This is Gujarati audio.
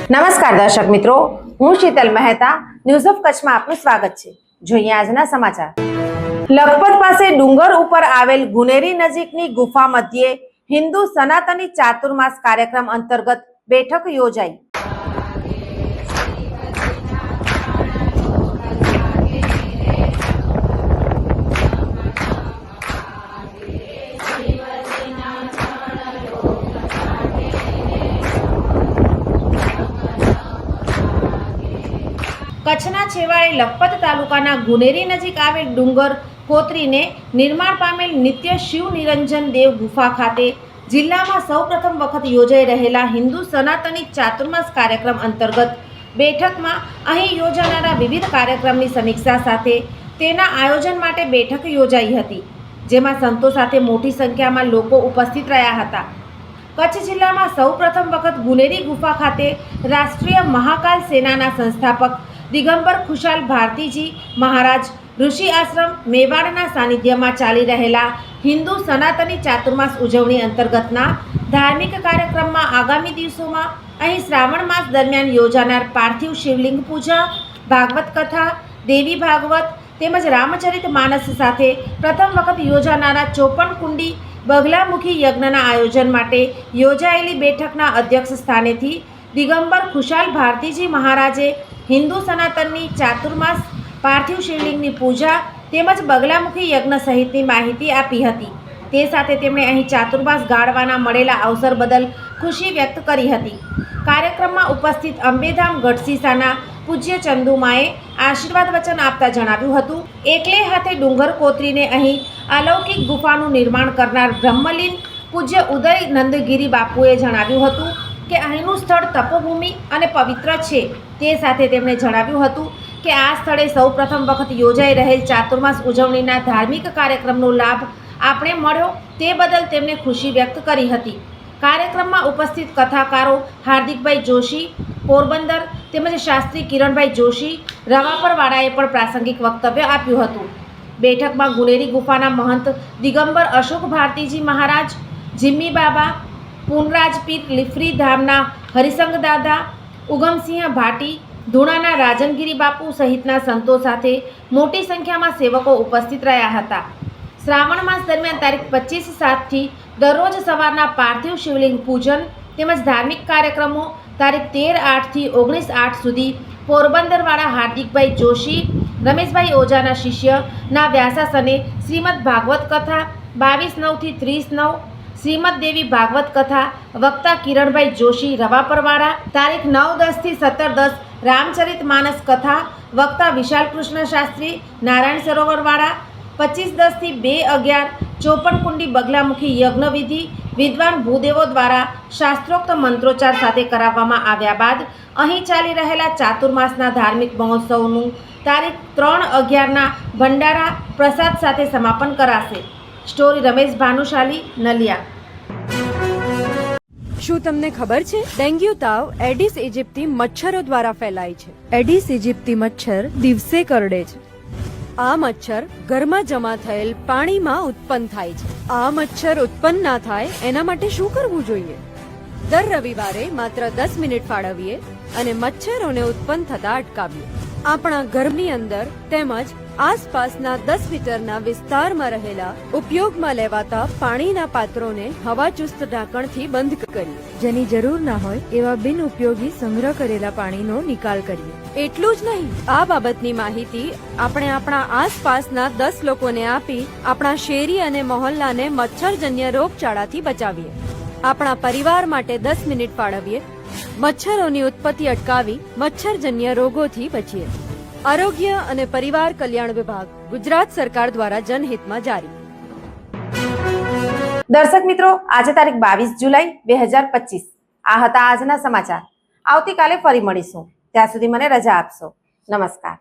નમસ્કાર દર્શક મિત્રો, હું શીતલ મહેતા ન્યૂઝ ઓફ કચ્છમાં આપનું સ્વાગત છે। જોઈએ આજના સમાચાર। લખપત પાસે ડુંગર ઉપર આવેલ ગુનેરી નજીકની ગુફા મધ્યે હિન્દુ સનાતની ચાતુર્માસ કાર્યક્રમ અંતર્ગત બેઠક યોજાઈ। કચ્છના છેવાડે લખપત તાલુકાના ગુનેરી નજીક આવેલ ડુંગર કોતરીને નિર્માણ પામેલ નિત્ય શિવ નિરંજન દેવ ગુફા ખાતે જિલ્લામાં સૌપ્રથમ વખત યોજાઈ રહેલા હિન્દુ સનાતની ચાતુર્માસ કાર્યક્રમ અંતર્ગત બેઠકમાં અહીં યોજાનારા વિવિધ કાર્યક્રમની સમીક્ષા સાથે તેના આયોજન માટે બેઠક યોજાઈ હતી, જેમાં સંતો સાથે મોટી સંખ્યામાં લોકો ઉપસ્થિત રહ્યા હતા। કચ્છ જિલ્લામાં સૌપ્રથમ વખત ગુનેરી ગુફા ખાતે રાષ્ટ્રીય મહાકાલ સેનાના સંસ્થાપક દિગંબર ખુશાલ ભારતીજી મહારાજ ઋષિ આશ્રમ મેવાડના સાનિધ્યમાં ચાલી રહેલા હિન્દુ સનાતની ચાતુર્માસ ઉજવણી અંતર્ગતના ધાર્મિક કાર્યક્રમમાં આગામી દિવસોમાં અહીં શ્રાવણ માસ દરમિયાન યોજાનાર પાર્થિવ શિવલિંગ પૂજા, ભાગવત કથા, દેવી ભાગવત તેમજ રામચરિત માનસ સાથે પ્રથમ વખત યોજાનારા 54 કુંડી બગલામુખી યજ્ઞના આયોજન માટે યોજાયેલી બેઠકના અધ્યક્ષ સ્થાનેથી દિગંબર ખુશાલ ભારતીજી મહારાજે હિન્દુ સનાતનની ચાતુર્માસ પાર્થિવ શિવલિંગની પૂજા તેમજ બગલામુખી યજ્ઞ સહિતની માહિતી આપી હતી। તે સાથે તેમણે અહીં ચાતુર્માસ ગાળવાના મળેલા અવસર બદલ ખુશી વ્યક્ત કરી હતી। કાર્યક્રમમાં ઉપસ્થિત અંબેધામ ગઢસીસાના પૂજ્ય ચંદુમાએ આશીર્વાદ વચન આપતા જણાવ્યું હતું, એકલે હાથે ડુંગર કોતરીને અહીં અલૌકિક ગુફાનું નિર્માણ કરનાર બ્રહ્મલીન પૂજ્ય ઉદય નંદગીરી બાપુએ જણાવ્યું હતું કે અહીંનું સ્થળ તપોભૂમિ અને પવિત્ર છે। તે સાથે તેમણે જણાવ્યું હતું કે આ સ્થળે સૌપ્રથમ વખત યોજાઈ રહેલ ચાતુર્માસ ઉજવણીના ધાર્મિક કાર્યક્રમનો લાભ આપણે મળ્યો તે બદલ તેમણે ખુશી વ્યક્ત કરી હતી। કાર્યક્રમમાં ઉપસ્થિત કથાકારો હાર્દિકભાઈ જોશી પોરબંદર તેમજ શાસ્ત્રી કિરણભાઈ જોશી રવાપરવાળાએ પણ પ્રાસંગિક વક્તવ્ય આપ્યું હતું। બેઠકમાં ગુનેરી ગુફાના મહંત દિગંબર અશોક ભારતીજી મહારાજ, જીમ્મી બાબા, પુનરાજપીર લીફરી ધામના હરિસંગ દાદા, ઉગમસિંહ ભાટી, ધૂણાના રાજનગીરી બાપુ સહિતના સંતો સાથે મોટી સંખ્યામાં સેવકો ઉપસ્થિત રહ્યા હતા। શ્રાવણ માસ દરમિયાન તારીખ 25/7થી દરરોજ સવારના પાર્થિવ શિવલિંગ પૂજન તેમજ ધાર્મિક કાર્યક્રમો તારીખ 13/8થી 19/8 સુધી પોરબંદરવાળા હાર્દિકભાઈ જોશી, રમેશભાઈ ઓઝાના શિષ્યના વ્યાસાસને શ્રીમદ ભાગવત કથા 22/9થી 30/9, શ્રીમદ દેવી ભાગવત કથા વક્તા કિરણભાઈ જોશી રવાપરવાળા, તારીખ 9/10થી 17/10 રામચરિત માનસ કથા વક્તા વિશાલ કૃષ્ણ શાસ્ત્રી નારાયણ સરોવરવાળા, 25/10થી 2/11 54 કુંડી બગલામુખી યજ્ઞવિધિ વિદ્વાન ભૂદેવો દ્વારા શાસ્ત્રોક્ત મંત્રોચ્ચાર સાથે કરાવવામાં આવ્યા બાદ અહીં ચાલી રહેલા ચાતુર્માસના ધાર્મિક મહોત્સવનું તારીખ 3/11ના ભંડારા પ્રસાદ સાથે સમાપન કરાશે। સ્ટોરી રમેશ ભાનુશાલી, નલિયા। શું તમને ખબર છે ડેન્ગ્યુ તાવ એડિસ ઇજિપ્તી મચ્છરો દ્વારા ફેલાય છે। એડિસ ઇજિપ્તી મચ્છર દિવસે કરડે છે। આ મચ્છર ઘરમાં જમા થયેલ પાણીમાં ઉત્પન્ન થાય છે। આ મચ્છર ઉત્પન્ન ના થાય એના માટે શું કરવું જોઈએ? દર રવિવારે માત્ર 10 મિનિટ ફાળવીએ અને મચ્છરોને ઉત્પન્ન થતા અટકાવીએ। આપણા ઘરની અંદર તેમજ આસપાસના 10 મીટરના વિસ્તારમાં રહેલા ઉપયોગમાં લેવાતા પાણીના પાત્રોને હવાચુસ્ત ઢાંકણથી બંધ કરીએ। જેની જરૂર ના હોય એવા બિન ઉપયોગી સંગ્રહ કરેલા પાણીનો નિકાલ કરીએ। એટલું જ નહીં, આ બાબતની માહિતી આપણે આપણા આસપાસના 10 લોકોને આપી આપણા શેરી અને મહોલ્લાને મચ્છરજન્ય રોગચાળાથી બચાવીએ। આપણા પરિવાર માટે 10 મિનિટ ફાળવીએ, મચ્છરોની ઉત્પત્તિ અટકાવી મચ્છરજન્ય રોગોથી બચીએ। આરોગ્ય અને પરિવાર કલ્યાણ વિભાગ, ગુજરાત સરકાર દ્વારા જનહિતમાં જારી। દર્શક મિત્રો, આજે તારીખ 22 જુલાઈ 2025 આ હતા આજના સમાચાર। આવતીકાલે ફરી મળીશું, ત્યાં સુધી મને રજા આપશો। નમસ્કાર।